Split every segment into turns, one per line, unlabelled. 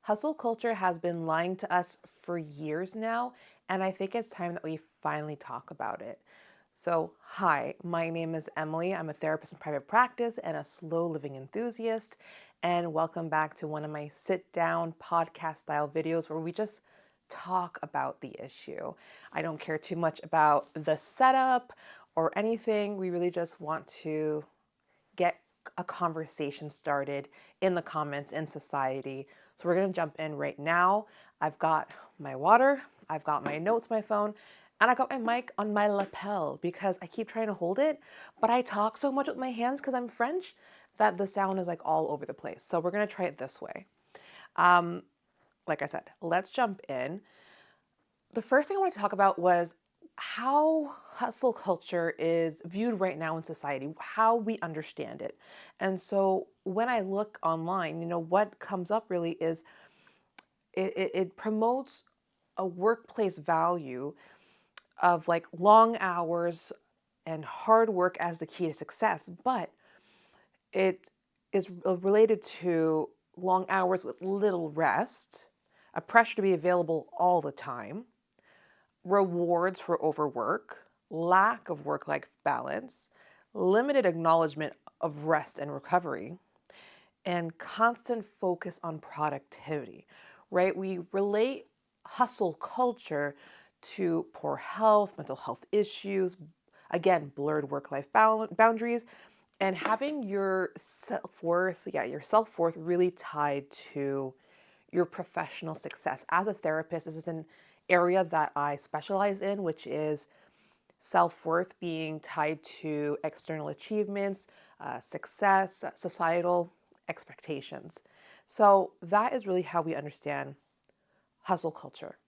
Hustle culture has been lying to us for years now, and I think it's time that we finally talk about it. So, hi, my name is Emily. I'm a therapist in private practice and a slow living enthusiast. And welcome back to one of my sit down podcast style videos where we just talk about the issue. I don't care too much about the setup or anything. We really just want to get a conversation started in the comments in society. So we're going to jump in right now. I've got my water, I've got my notes, my phone, and I got my mic on my lapel because I keep trying to hold it, but I talk so much with my hands because I'm French that the sound is like all over the place. So we're going to try it this way. Like I said, let's jump in. The first thing I wanted to talk about was how hustle culture is viewed right now in society, how we understand it. And so when I look online, what comes up really is it promotes a workplace value of like long hours and hard work as the key to success, but it is related to long hours with little rest, a pressure to be available all the time, rewards for overwork, lack of work life balance, limited acknowledgement of rest and recovery, and constant focus on productivity, right? We relate hustle culture to poor health, mental health issues, again, blurred work life boundaries, and having your self-worth, your self-worth really tied to your professional success. As a therapist, this is an area that I specialize in, which is self-worth being tied to external achievements, success, societal expectations. So that is really how we understand hustle culture.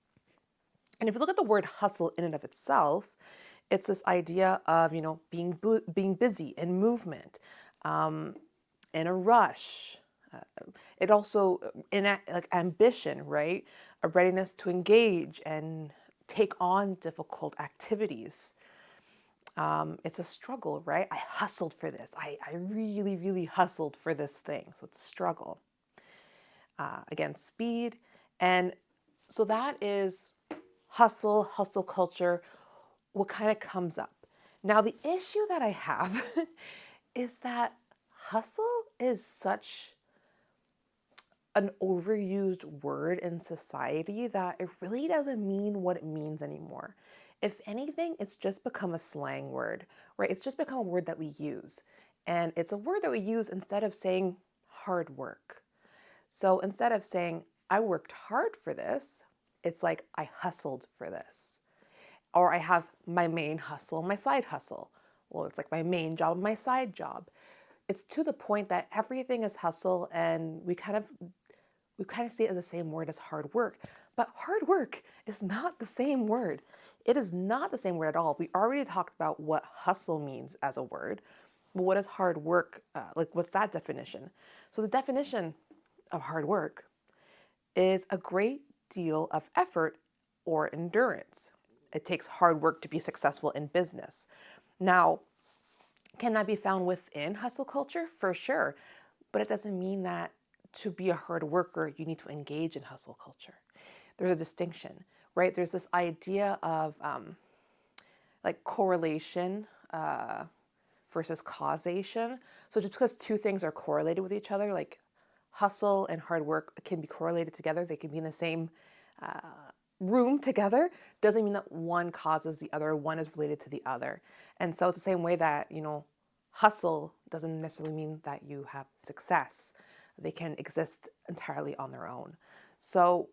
And if you look at the word hustle in and of itself, it's this idea of, being busy in movement, in a rush. It also like ambition, right? A readiness to engage and take on difficult activities. It's a struggle, right? I hustled for this. I really, really hustled for this thing. So it's struggle. Again, speed. And so that is hustle culture, what kind of comes up. Now, the issue that I have is that hustle is such an overused word in society that it really doesn't mean what it means anymore. If anything, it's just become a slang word, right? It's just become a word that we use. And it's a word that we use instead of saying hard work. So instead of saying, I worked hard for this, it's like, I hustled for this. Or I have my main hustle, my side hustle. Well, it's like my main job, my side job. It's to the point that everything is hustle, and we kind of see it as the same word as hard work. But hard work is not the same word. It is not the same word at all. We already talked about what hustle means as a word, but what is hard work? What's that definition? So the definition of hard work is a great deal of effort or endurance. It takes hard work to be successful in business. Now, can that be found within hustle culture? For sure. But it doesn't mean that to be a hard worker, you need to engage in hustle culture. There's a distinction, right? There's this idea of like correlation versus causation. So just because two things are correlated with each other, like hustle and hard work can be correlated together, they can be in the same room together, doesn't mean that one causes the other, one is related to the other. And so it's the same way that, hustle doesn't necessarily mean that you have success. They can exist entirely on their own. So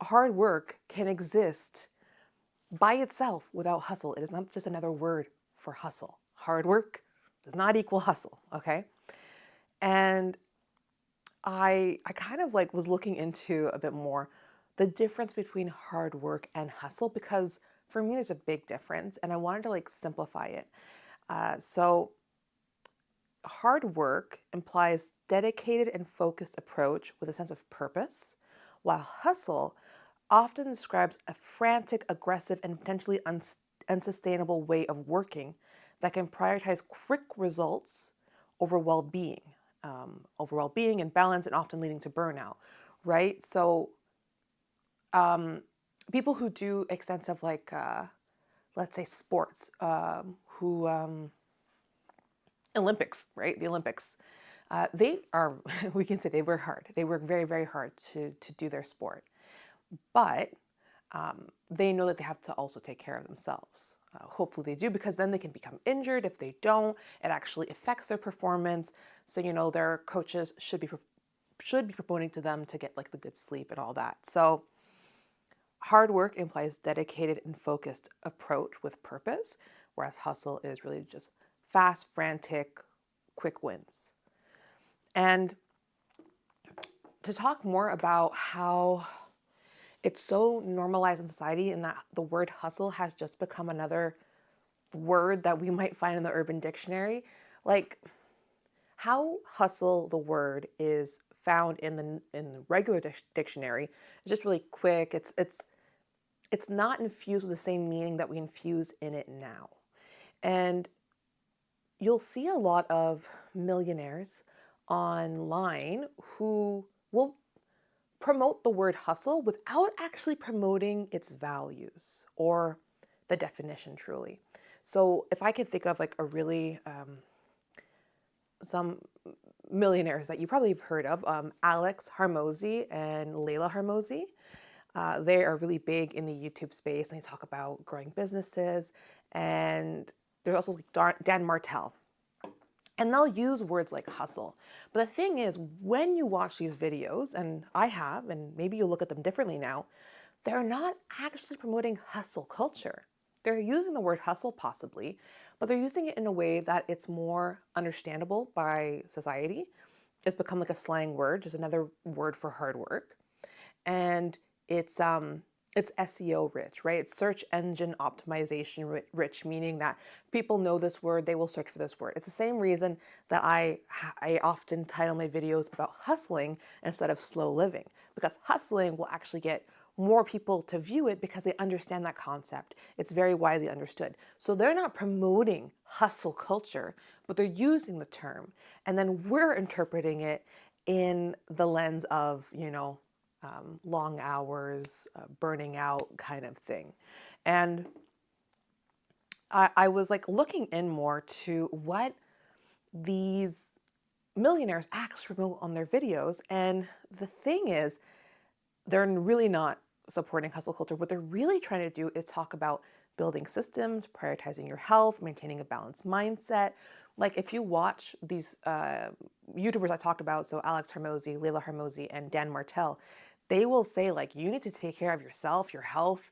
hard work can exist by itself without hustle. It is not just another word for hustle. Hard work does not equal hustle, okay? And I kind of like was looking into a bit more the difference between hard work and hustle, because for me there's a big difference and I wanted to like simplify it. So hard work implies dedicated and focused approach with a sense of purpose, while hustle often describes a frantic, aggressive, and potentially unsustainable way of working that can prioritize quick results over well-being, and balance, and often leading to burnout, right? So people who do extensive, like, let's say sports, who, Olympics, right? The Olympics. They are, we can say they work hard. They work very, very hard to do their sport. But they know that they have to also take care of themselves. Hopefully they do, because then they can become injured. If they don't, it actually affects their performance. So, their coaches should be promoting to them to get like the good sleep and all that. So hard work implies dedicated and focused approach with purpose, whereas hustle is really just fast, frantic, quick wins. And to talk more about how it's so normalized in society and that the word hustle has just become another word that we might find in the Urban Dictionary. Like how hustle, the word, is found in the regular dictionary. It's just really quick. It's not infused with the same meaning that we infuse in it now. And you'll see a lot of millionaires online who will promote the word hustle without actually promoting its values or the definition truly. So if I could think of like a really some millionaires that you probably have heard of, Alex Hormozi and Layla Hormozi. They are really big in the YouTube space, and they talk about growing businesses. And there's also like Dan Martell, and they'll use words like hustle. But the thing is, when you watch these videos, and I have, and maybe you'll look at them differently now, they're not actually promoting hustle culture. They're using the word hustle possibly, but they're using it in a way that it's more understandable by society. It's become like a slang word, just another word for hard work. And it's SEO rich, right? It's search engine optimization rich, meaning that people know this word, they will search for this word. It's the same reason that I often title my videos about hustling instead of slow living, because hustling will actually get more people to view it because they understand that concept. It's very widely understood. So they're not promoting hustle culture, but they're using the term. And then we're interpreting it in the lens of, long hours, burning out kind of thing. And I was like looking in more to what these millionaires actually promote on their videos. And the thing is, they're really not supporting hustle culture. What they're really trying to do is talk about building systems, prioritizing your health, maintaining a balanced mindset. Like if you watch these YouTubers I talked about, so Alex Hormozi, Layla Hormozi, and Dan Martell, they will say like you need to take care of yourself, your health,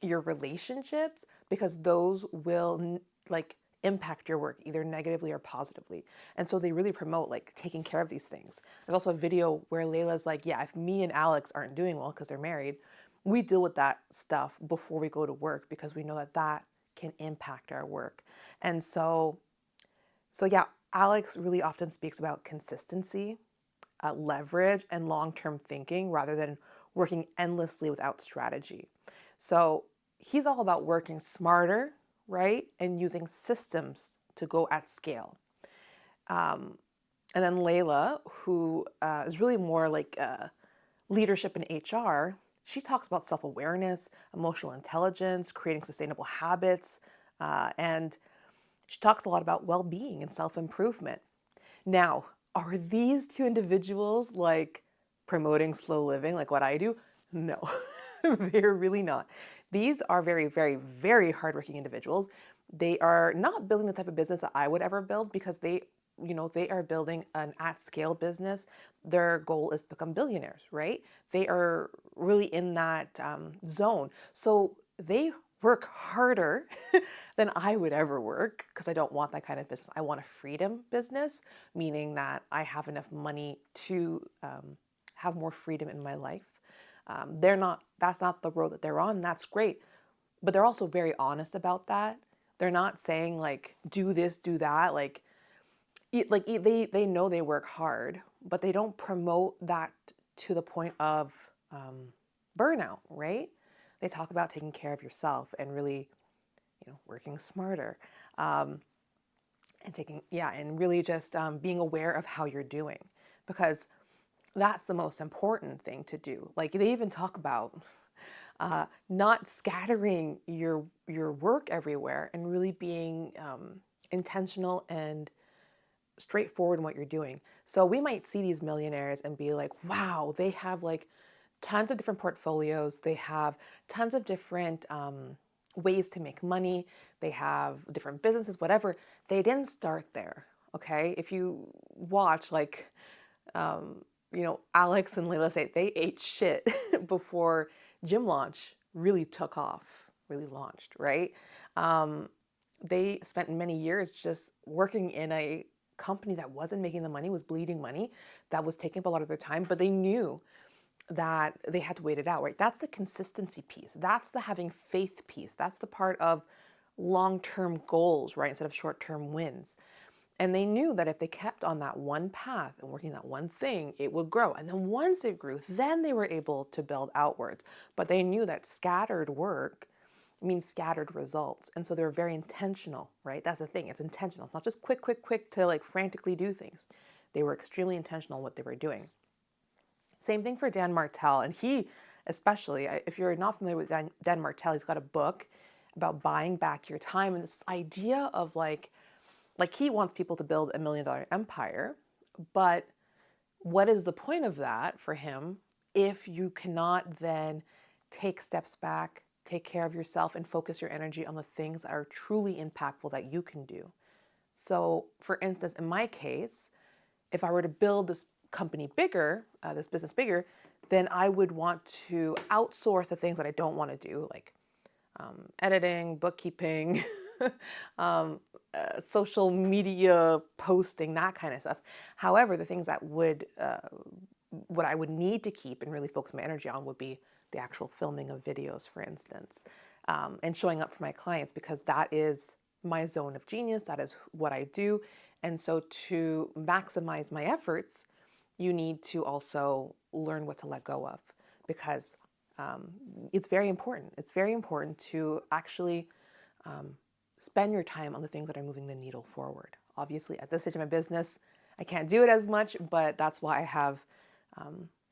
your relationships, because those will like impact your work either negatively or positively. And so they really promote like taking care of these things. There's also a video where Layla's like, yeah, if me and Alex aren't doing well because they're married, we deal with that stuff before we go to work because we know that that can impact our work. And so yeah, Alex really often speaks about consistency, leverage, and long-term thinking rather than working endlessly without strategy. So he's all about working smarter, right? And using systems to go at scale. And then Layla, who is really more like leadership in HR, she talks about self awareness, emotional intelligence, creating sustainable habits, and she talks a lot about well being and self improvement. Now, are these two individuals like promoting slow living like what I do? No, they're really not. These are very, very, very hardworking individuals. They are not building the type of business that I would ever build because they are building an at scale business. Their goal is to become billionaires, right? They are really in that zone. So they work harder than I would ever work because I don't want that kind of business. I want a freedom business, meaning that I have enough money to have more freedom in my life. That's not the road that they're on. That's great. But they're also very honest about that. They're not saying like, do this, do that. They know they work hard, but they don't promote that to the point of burnout, right? They talk about taking care of yourself and really, working smarter, and really just being aware of how you're doing, because that's the most important thing to do. Like they even talk about not scattering your work everywhere and really being intentional and straightforward in what you're doing. So we might see these millionaires and be like, wow, they have like tons of different portfolios. They have tons of different ways to make money. They have different businesses, whatever. They didn't start there. Okay. If you watch like, Alex and Layla say they ate shit before Gym Launch really took off, really launched, right? Um, they spent many years just working in a company that wasn't making the money, was bleeding money, that was taking up a lot of their time, but they knew that they had to wait it out, right? That's the consistency piece. That's the having faith piece. That's the part of long-term goals, right? Instead of short-term wins. And they knew that if they kept on that one path and working that one thing, it would grow. And then once it grew, then they were able to build outwards. But they knew that scattered work means scattered results. And so they were very intentional, right? That's the thing. It's intentional. It's not just quick, quick, quick to like frantically do things. They were extremely intentional in what they were doing. Same thing for Dan Martell. And he, especially, if you're not familiar with Dan Martell, he's got a book about buying back your time. And this idea of like he wants people to build $1 million empire, but what is the point of that for him if you cannot then take steps back, take care of yourself, and focus your energy on the things that are truly impactful that you can do? So, for instance, in my case, if I were to build this company bigger, this business bigger, then I would want to outsource the things that I don't want to do, like editing, bookkeeping, social media posting, that kind of stuff. However, the things that what I would need to keep and really focus my energy on would be the actual filming of videos, for instance, and showing up for my clients, because that is my zone of genius. That is what I do. And so to maximize my efforts, you need to also learn what to let go of, because it's very important. It's very important to actually spend your time on the things that are moving the needle forward. Obviously, at this stage of my business, I can't do it as much, but that's why I have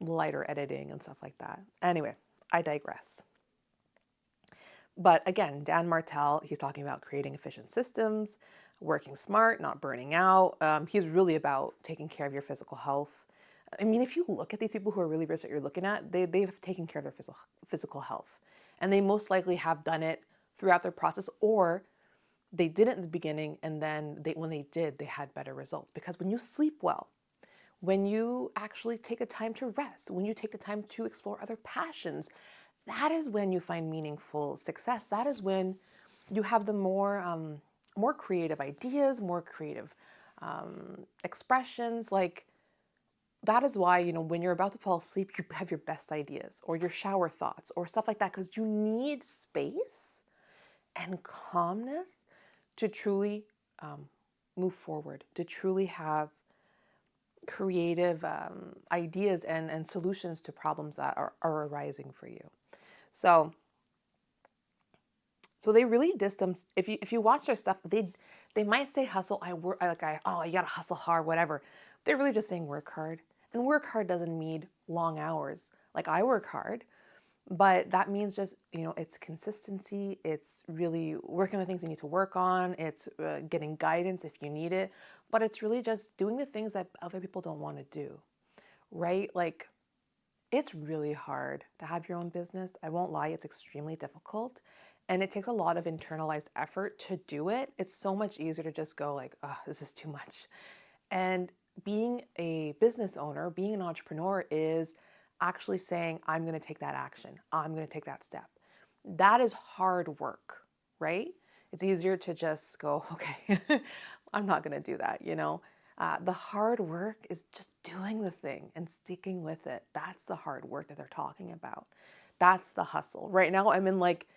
lighter editing and stuff like that. Anyway, I digress. But again, Dan Martell, he's talking about creating efficient systems, working smart, not burning out. He's really about taking care of your physical health. I mean, if you look at these people who are really rich that you're looking at, they've taken care of their physical health. And they most likely have done it throughout their process, or they did it in the beginning, and then when they did, they had better results. Because when you sleep well, when you actually take the time to rest, when you take the time to explore other passions, that is when you find meaningful success. That is when you have the more creative ideas, more creative expressions. Like, that is why, when you're about to fall asleep, you have your best ideas or your shower thoughts or stuff like that, because you need space and calmness to truly move forward, to truly have creative ideas and solutions to problems that are arising for you. So they really distance. If you watch their stuff, they might say hustle. You gotta hustle hard, whatever. They're really just saying work hard, and work hard doesn't mean long hours. Like, I work hard, but that means just, it's consistency. It's really working on the things you need to work on. It's getting guidance if you need it. But it's really just doing the things that other people don't want to do, right? Like, it's really hard to have your own business. I won't lie, it's extremely difficult. And it takes a lot of internalized effort to do it. It's so much easier to just go like, oh, this is too much. And being a business owner, being an entrepreneur, is actually saying, I'm going to take that action. I'm going to take that step. That is hard work, right? It's easier to just go, okay, I'm not going to do that, The hard work is just doing the thing and sticking with it. That's the hard work that they're talking about. That's the hustle. Right now, I'm in like,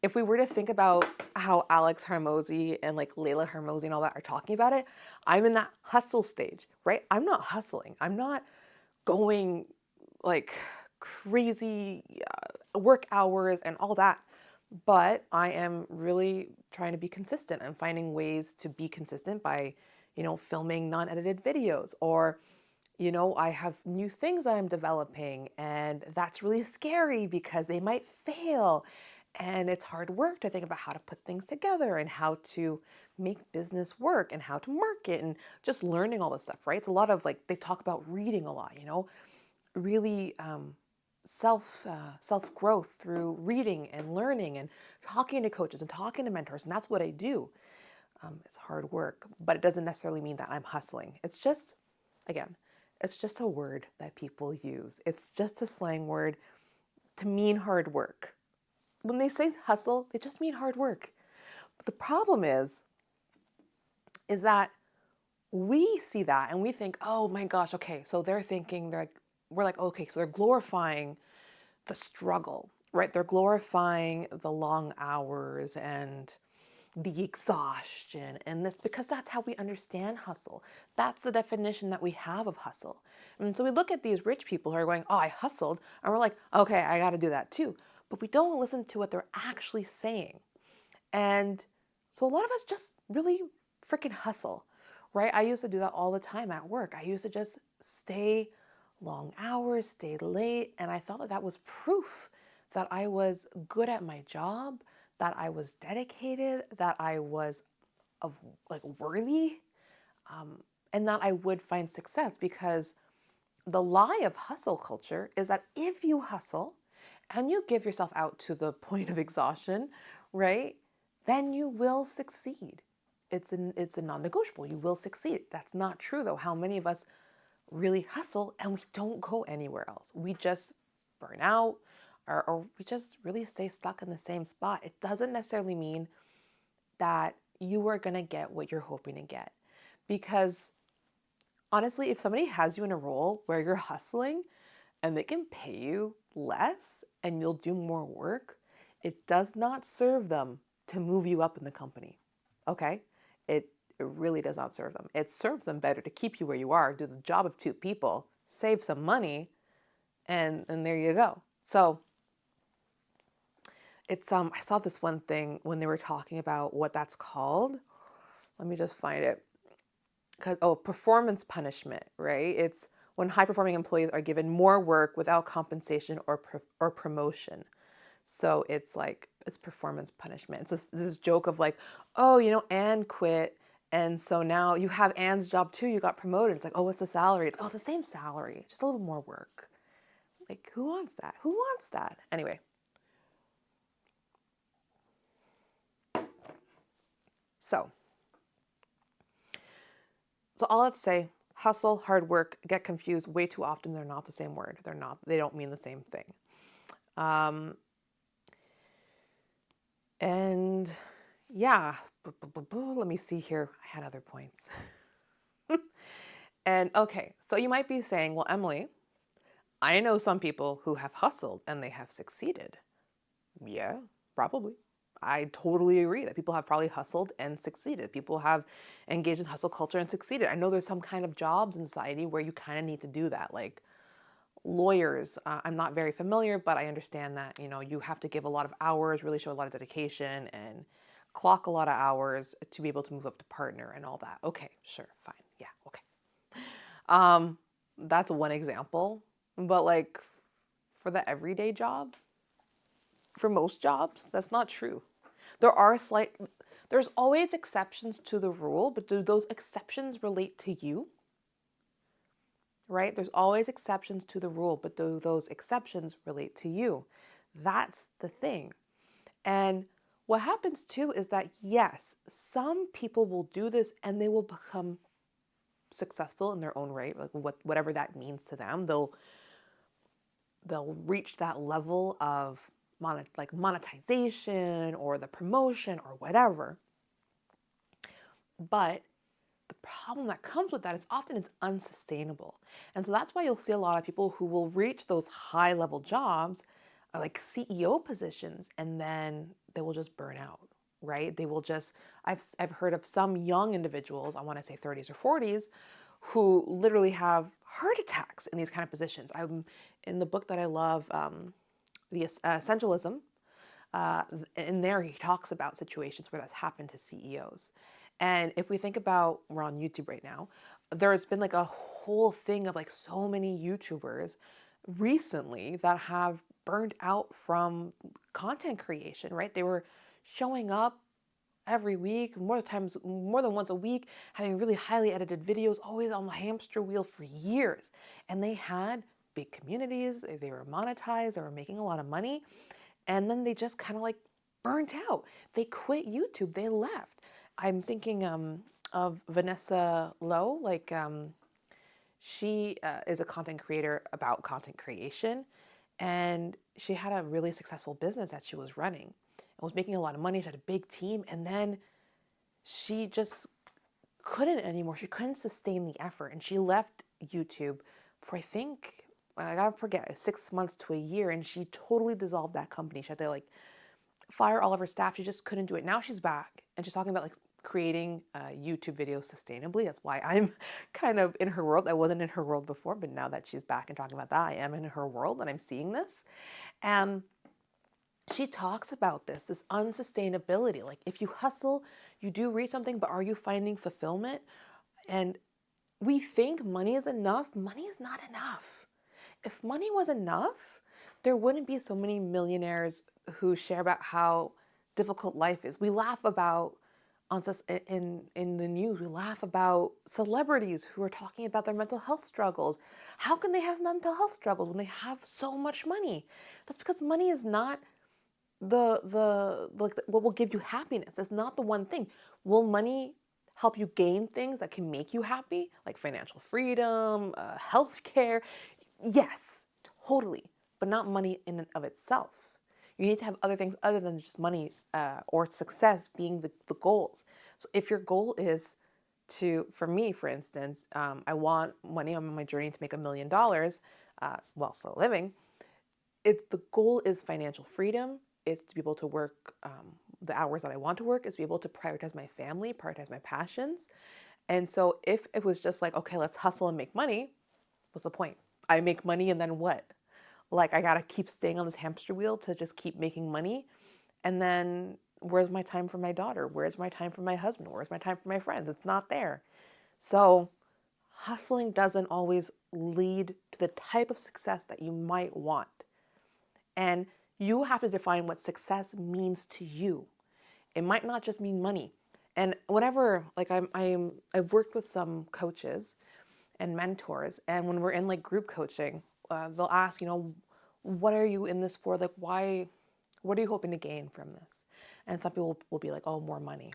if we were to think about how Alex Hormozi and like Layla Hormozi and all that are talking about it, I'm in that hustle stage, right? I'm not hustling. I'm not going like crazy work hours and all that. But I am really trying to be consistent and finding ways to be consistent by, filming non-edited videos, or I have new things I'm developing, and that's really scary because they might fail. And it's hard work to think about how to put things together and how to make business work and how to market and just learning all this stuff, right? It's a lot of like, they talk about reading a lot, really self growth through reading and learning and talking to coaches and talking to mentors. And that's what I do. It's hard work, but it doesn't necessarily mean that I'm hustling. It's just, again, it's just a word that people use. It's just a slang word to mean hard work. When they say hustle, they just mean hard work. But the problem is that we see that and we think, oh my gosh, okay, so we're like, okay, so they're glorifying the struggle, right? They're glorifying the long hours and the exhaustion and this because that's how we understand hustle. That's the definition that we have of hustle. And so we look at these rich people who are going, oh, I hustled. And we're like, okay, I got to do that too. But we don't listen to what they're actually saying. And so a lot of us just really freaking hustle, right? I used to do that all the time at work. I used to just stay long hours, stay late. And I thought that that was proof that I was good at my job, that I was dedicated, that I was of like worthy, and that I would find success because the lie of hustle culture is that if you hustle and you give yourself out to the point of exhaustion, right, then you will succeed. It's a non-negotiable. You will succeed. That's not true though. How many of us really hustle and we don't go anywhere else? We just burn out or we just really stay stuck in the same spot. It doesn't necessarily mean that you are going to get what you're hoping to get. Because honestly, if somebody has you in a role where you're hustling and they can pay you less and you'll do more work, it does not serve them to move you up in the company. Okay? It really does not serve them. It serves them better to keep you where you are, do the job of two people, save some money, and there you go. So it's I saw this one thing when they were talking about what that's called. Let me just find it. Performance punishment, right? It's when high performing employees are given more work without compensation or promotion. So it's like it's performance punishment. It's this joke of like, oh, Anne quit, and so now you have Anne's job too. You got promoted. It's like, oh, what's the salary? It's the same salary, just a little more work. Like, who wants that? Who wants that? Anyway, so So all I have to say, hustle, hard work, get confused way too often. They're not the same word. They don't mean the same thing. Um, and yeah, let me see here. I had other points. And okay, so you might be saying, well, Emily, I know some people who have hustled and they have succeeded. Yeah, probably. I totally agree that people have probably hustled and succeeded. People have engaged in hustle culture and succeeded. I know there's some kind of jobs in society where you kind of need to do that. Like lawyers, I'm not very familiar, but I understand that, you have to give a lot of hours, really show a lot of dedication and clock a lot of hours to be able to move up to partner and all that. Okay, sure, fine. Yeah, okay. Um, that's one example. But like for the everyday job, for most jobs, that's not true. There are there's always exceptions to the rule, but do those exceptions relate to you? Right? There's always exceptions to the rule, but do those exceptions relate to you? That's the thing. And what happens too is that, yes, some people will do this and they will become successful in their own right, like whatever that means to them. They'll reach that level of monetization or the promotion or whatever. But the problem that comes with that is often it's unsustainable. And so that's why you'll see a lot of people who will reach those high level jobs, like CEO positions, and then they will just burn out, right? They will just, I've heard of some young individuals, I want to say 30s or 40s, who literally have heart attacks in these kind of positions. I'm in the book that I love, the Essentialism. In there, he talks about situations where that's happened to CEOs. And if we think about, we're on YouTube right now, there's been like a whole thing of like so many YouTubers recently that have burned out from content creation, right? They were showing up every week, more than once a week, having really highly edited videos, always on the hamster wheel for years. And they had big communities, they were monetized, they were making a lot of money, and then they just kind of like burnt out. They quit YouTube, they left. I'm thinking of Vanessa Lowe, she is a content creator about content creation, and she had a really successful business that she was running and was making a lot of money. She had a big team, and then she just couldn't anymore. She couldn't sustain the effort, and she left YouTube for, I think, I gotta forget, 6 months to a year, and she totally dissolved that company. She had to like fire all of her staff. She just couldn't do it. Now she's back, and she's talking about like creating YouTube videos sustainably. That's why I'm kind of in her world. I wasn't in her world before, but now that she's back and talking about that, I am in her world, and I'm seeing this. And she talks about this unsustainability. Like if you hustle, you do reach something, but are you finding fulfillment? And we think money is enough. Money is not enough. If money was enough, there wouldn't be so many millionaires who share about how difficult life is. We laugh about in the news, we laugh about celebrities who are talking about their mental health struggles. How can they have mental health struggles when they have so much money? That's because money is not what will give you happiness. It's not the one thing. Will money help you gain things that can make you happy, like financial freedom, health care? Yes, totally, but not money in and of itself. You need to have other things other than just money or success being the goals. So if your goal is for me, for instance, I want money. I'm on my journey to make $1 million while still living. The goal is financial freedom. It's to be able to work the hours that I want to work. It's to be able to prioritize my family, prioritize my passions. And so if it was just like, okay, let's hustle and make money, what's the point? I make money and then what? Like I gotta keep staying on this hamster wheel to just keep making money. And then where's my time for my daughter? Where's my time for my husband? Where's my time for my friends? It's not there. So hustling doesn't always lead to the type of success that you might want. And you have to define what success means to you. It might not just mean money. And whenever, like I've worked with some coaches and mentors, and when we're in like group coaching, they'll ask, what are you in this for? Like, why? What are you hoping to gain from this? And some people will be like, oh, more money.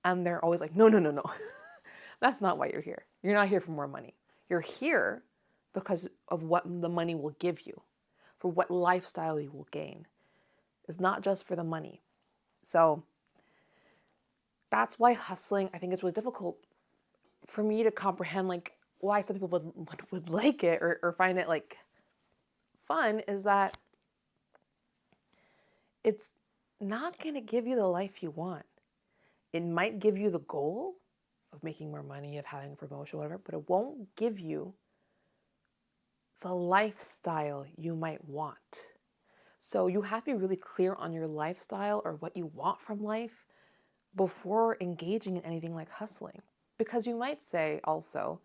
And they're always like, no, no, no, no. That's not why you're here. You're not here for more money. You're here because of what the money will give you, for what lifestyle you will gain. It's not just for the money. So that's why hustling, I think it's really difficult for me to comprehend, like why some people would like it or find it like fun, is that it's not going to give you the life you want. It might give you the goal of making more money, of having a promotion, whatever, but it won't give you the lifestyle you might want. So you have to be really clear on your lifestyle or what you want from life before engaging in anything like hustling. Because you might say also,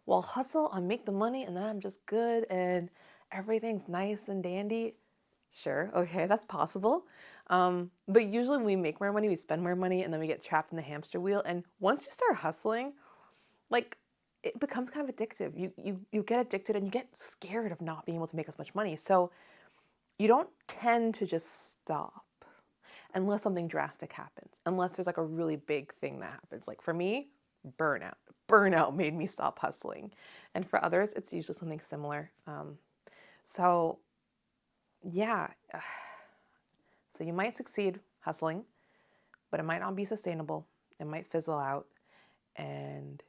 well, hustle, I'll make the money and then I'm just good and everything's nice and dandy. Sure, okay, that's possible. But usually when we make more money, we spend more money and then we get trapped in the hamster wheel. And once you start hustling, like it becomes kind of addictive. You get addicted and you get scared of not being able to make as much money. So you don't tend to just stop unless something drastic happens, unless there's like a really big thing that happens. Like for me, burnout. Burnout made me stop hustling. And for others, it's usually something similar. So yeah, so you might succeed hustling, but it might not be sustainable. It might fizzle out and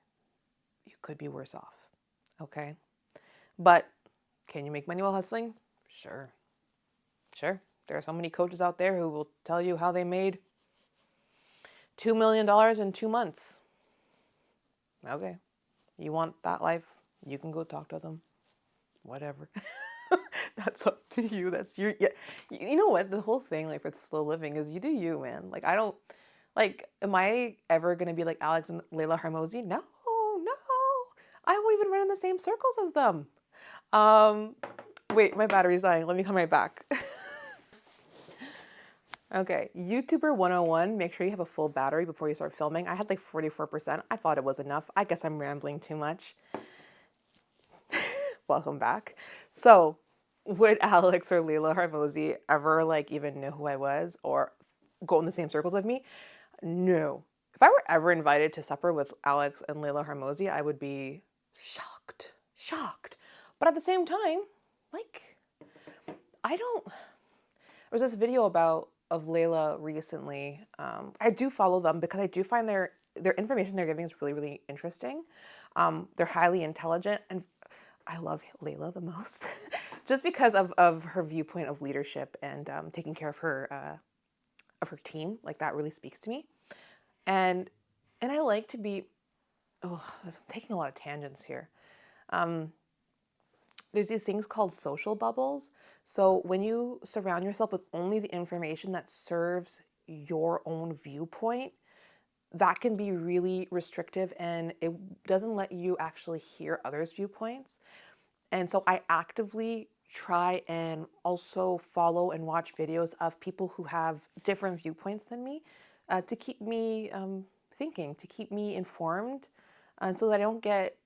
you could be worse off. Okay. But can you make money while hustling? Sure. Sure. There are so many coaches out there who will tell you how they made $2 million in 2 months. Okay. You want that life? You can go talk to them. Whatever. That's up to you. That's your, yeah. You know what? The whole thing, like, for slow living is you do you, man. Like, I don't, like, am I ever going to be like Alex and Layla Harmozy? No, no. I won't even run in the same circles as them. Um, Wait, my battery's dying. Let me come right back. Okay, YouTuber 101, make sure you have a full battery before you start filming. I had like 44%. I thought it was enough. I guess I'm rambling too much. Welcome back. So, would Alex or Leila Harmozy ever like even know who I was or go in the same circles with me? No. If I were ever invited to supper with Alex and Leila Harmozy, I would be shocked. Shocked. But at the same time, like, I don't. There was this video about of Layla recently. I do follow them because I do find their information they're giving is really really interesting. They're highly intelligent, and I love Layla the most, just because of her viewpoint of leadership and taking care of her team. Like that really speaks to me, and I like to be. Oh, I'm taking a lot of tangents here. There's these things called social bubbles. So when you surround yourself with only the information that serves your own viewpoint, that can be really restrictive and it doesn't let you actually hear others' viewpoints. And so I actively try and also follow and watch videos of people who have different viewpoints than me to keep me thinking, to keep me informed, and so that I don't get,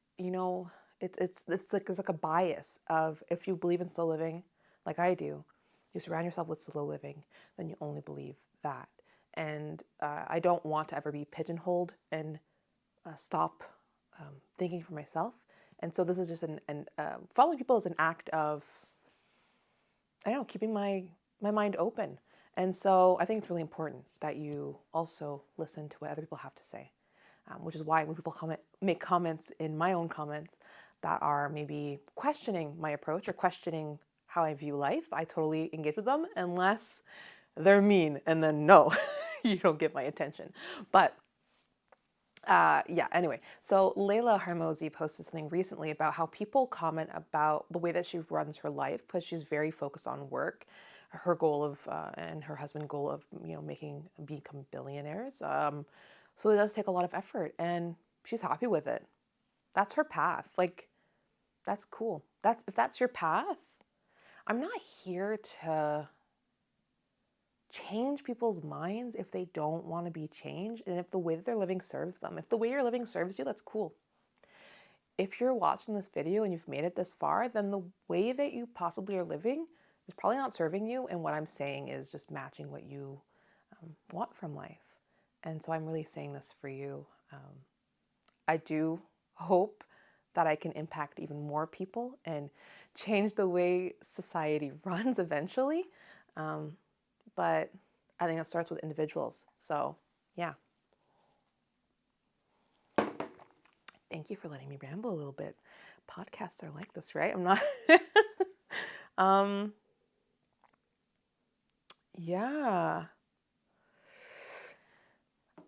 it's like there's like a bias of if you believe in slow living, like I do, you surround yourself with slow living, then you only believe that. And I don't want to ever be pigeonholed and stop thinking for myself. And so this is just following people is an act of, I don't know, keeping my mind open. And so I think it's really important that you also listen to what other people have to say, which is why when people make comments in my own comments that are maybe questioning my approach or questioning how I view life, I totally engage with them unless they're mean, and then no, you don't get my attention. But yeah, anyway, so Layla Harmozy posted something recently about how people comment about the way that she runs her life because she's very focused on work. Her goal of, and her husband's goal of, become billionaires. So it does take a lot of effort and she's happy with it. That's her path. Like, that's cool. If that's your path, I'm not here to change people's minds if they don't want to be changed and if the way that they're living serves them. If the way you're living serves you, that's cool. If you're watching this video and you've made it this far, then the way that you possibly are living is probably not serving you, and what I'm saying is just matching what you want from life. And so I'm really saying this for you. I do hope that I can impact even more people and change the way society runs eventually. But I think it starts with individuals. So, yeah. Thank you for letting me ramble a little bit. Podcasts are like this, right? I'm not. Yeah.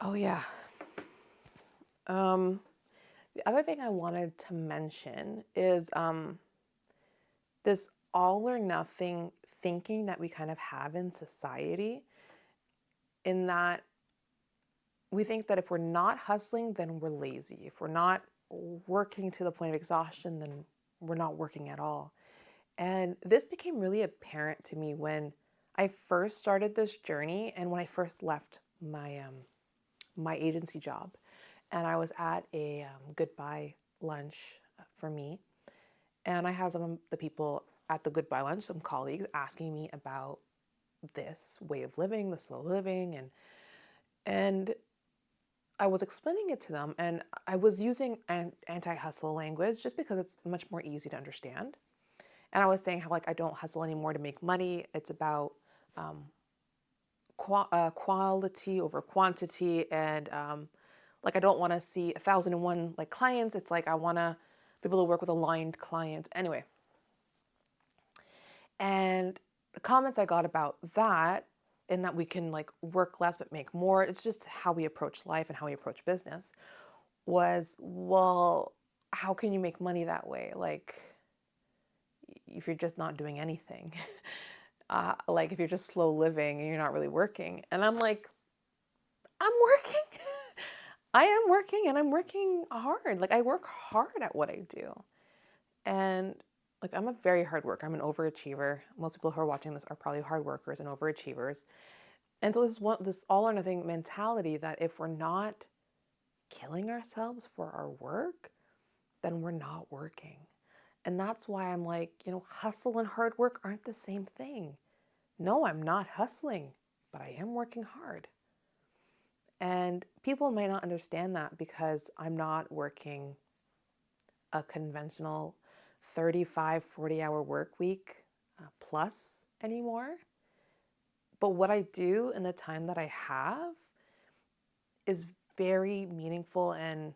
Oh, yeah. The other thing I wanted to mention is this all or nothing thinking that we kind of have in society, in that we think that if we're not hustling, then we're lazy. If we're not working to the point of exhaustion, then we're not working at all. And this became really apparent to me when I first started this journey and when I first left my agency job. And I was at a goodbye lunch for me. And I had some of the people at the goodbye lunch, some colleagues, asking me about this way of living, the slow living, and I was explaining it to them, and I was using an anti-hustle language just because it's much more easy to understand. And I was saying how like I don't hustle anymore to make money. It's about quality over quantity, and like I don't want to see 1,001 like clients. It's like I want to be able to work with aligned clients. Anyway, and the comments I got about that, and that we can like work less but make more, it's just how we approach life and how we approach business, was, well, how can you make money that way? Like, if you're just not doing anything, like if you're just slow living and you're not really working. And I'm like, I'm working. I am working and I'm working hard. Like I work hard at what I do. And like I'm a very hard worker. I'm an overachiever. Most people who are watching this are probably hard workers and overachievers. And so this all or nothing mentality that if we're not killing ourselves for our work, then we're not working. And that's why I'm like, hustle and hard work aren't the same thing. No, I'm not hustling, but I am working hard. And people might not understand that because I'm not working a conventional 35, 40-hour work week plus anymore. But what I do in the time that I have is very meaningful and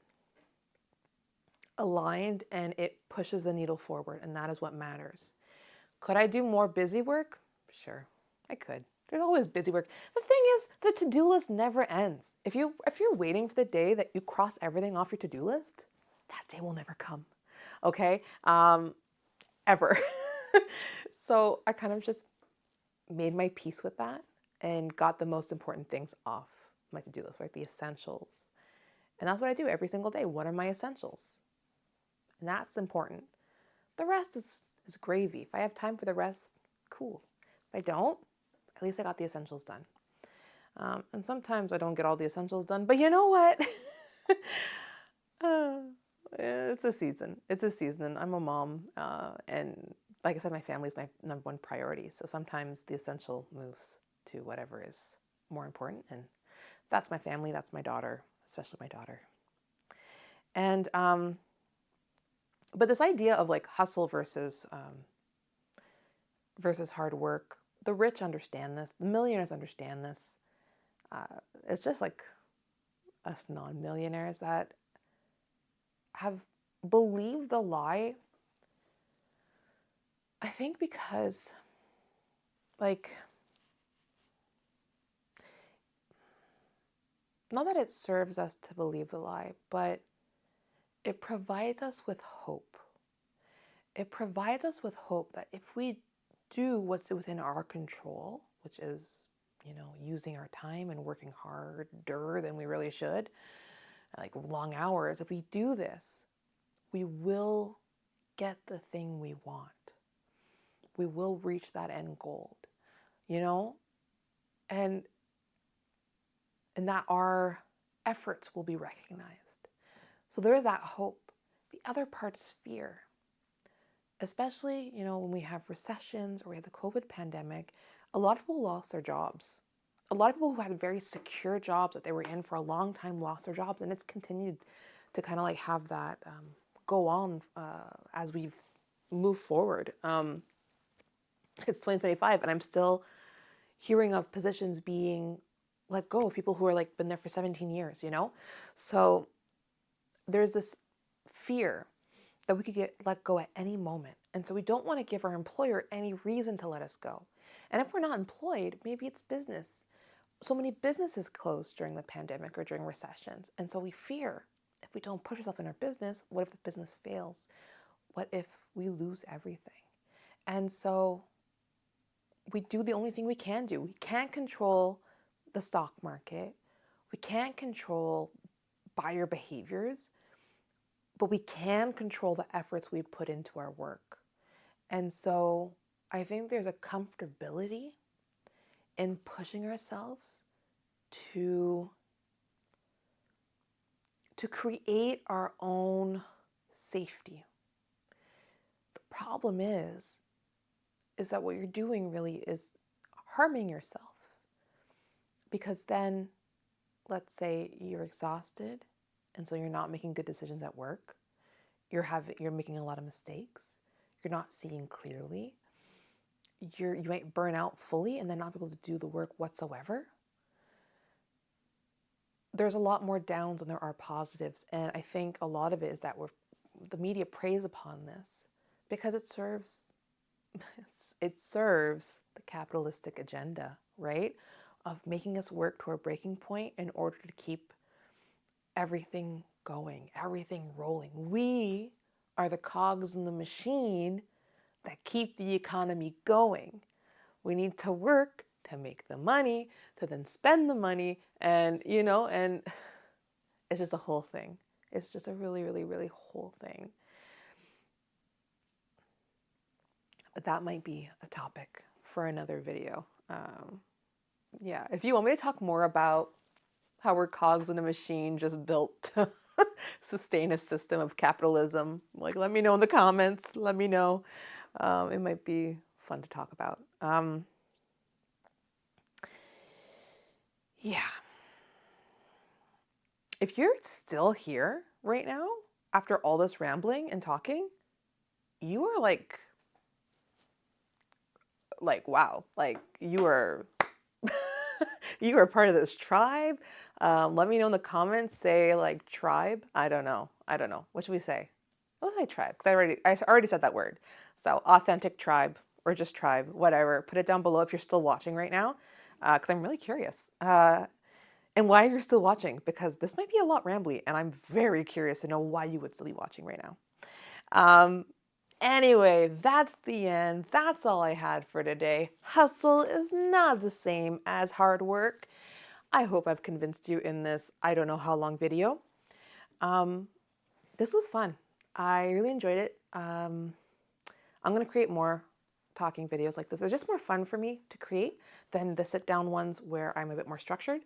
aligned, and it pushes the needle forward, and that is what matters. Could I do more busy work? Sure, I could. There's always busy work. The thing is, the to-do list never ends. If you're waiting for the day that you cross everything off your to-do list, that day will never come. Okay? Ever. So I kind of just made my peace with that and got the most important things off my to-do list, right? The essentials. And that's what I do every single day. What are my essentials? And that's important. The rest is gravy. If I have time for the rest, cool. If I don't, at least I got the essentials done. And sometimes I don't get all the essentials done, but you know what? It's a season. It's a season. I'm a mom, and like I said, my family is my number one priority. So sometimes the essential moves to whatever is more important, and that's my family. That's my daughter, especially my daughter. And but this idea of like hustle versus hard work, the rich understand this. The millionaires understand this. It's just like us non-millionaires that have believed the lie. I think because, like, not that it serves us to believe the lie, but it provides us with hope. It provides us with hope that if we do what's within our control, which is, using our time and working harder than we really should, like long hours, if we do this, we will get the thing we want. We will reach that end goal, and that our efforts will be recognized. So there is that hope. The other part is fear. Especially, when we have recessions or we have the COVID pandemic, a lot of people lost their jobs. A lot of people who had very secure jobs that they were in for a long time lost their jobs, and it's continued to kind of like have that go on as we've moved forward. It's 2025, and I'm still hearing of positions being let go of people who are like been there for 17 years, So there's this fear that we could get let go at any moment. And so we don't want to give our employer any reason to let us go. And if we're not employed, maybe it's business. So many businesses closed during the pandemic or during recessions. And so we fear if we don't push ourselves in our business, what if the business fails? What if we lose everything? And so we do the only thing we can do. We can't control the stock market. We can't control buyer behaviors, but we can control the efforts we put into our work. And so I think there's a comfortability in pushing ourselves to create our own safety. The problem is that what you're doing really is harming yourself. Because then, let's say you're exhausted, and so you're not making good decisions at work. You're making a lot of mistakes. You're not seeing clearly. You might burn out fully and then not be able to do the work whatsoever. There's a lot more downs than there are positives, and I think a lot of it is that the media preys upon this because it serves the capitalistic agenda, right? Of making us work to a breaking point in order to keep everything going, everything rolling. We are the cogs in the machine that keep the economy going. We need to work to make the money, to then spend the money, and It's just a whole thing. It's just a really, really, really whole thing. But that might be a topic for another video. Yeah, if you want me to talk more about how we're cogs in a machine just built to sustain a system of capitalism, like let me know in the comments. Let me know. It might be fun to talk about. Yeah. If you're still here right now after all this rambling and talking, you are like wow, like you are you are part of this tribe. Let me know in the comments. Say like tribe. I don't know. What should we say? What was I tribe? Because I already said that word. So authentic tribe or just tribe, whatever. Put it down below if you're still watching right now, because I'm really curious. And why you're still watching, because this might be a lot rambly, and I'm very curious to know why you would still be watching right now. Anyway, that's the end. That's all I had for today. Hustle is not the same as hard work. I hope I've convinced you in this I don't know how long video. This was fun. I really enjoyed it. I'm going to create more talking videos like this. It's just more fun for me to create than the sit down ones where I'm a bit more structured.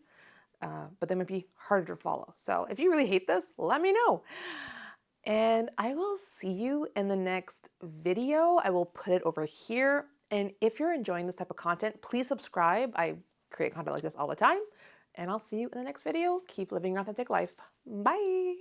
But they might be harder to follow. So if you really hate this, let me know. And I will see you in the next video. I will put it over here. And if you're enjoying this type of content, please subscribe. I create content like this all the time. And I'll see you in the next video. Keep living your authentic life. Bye.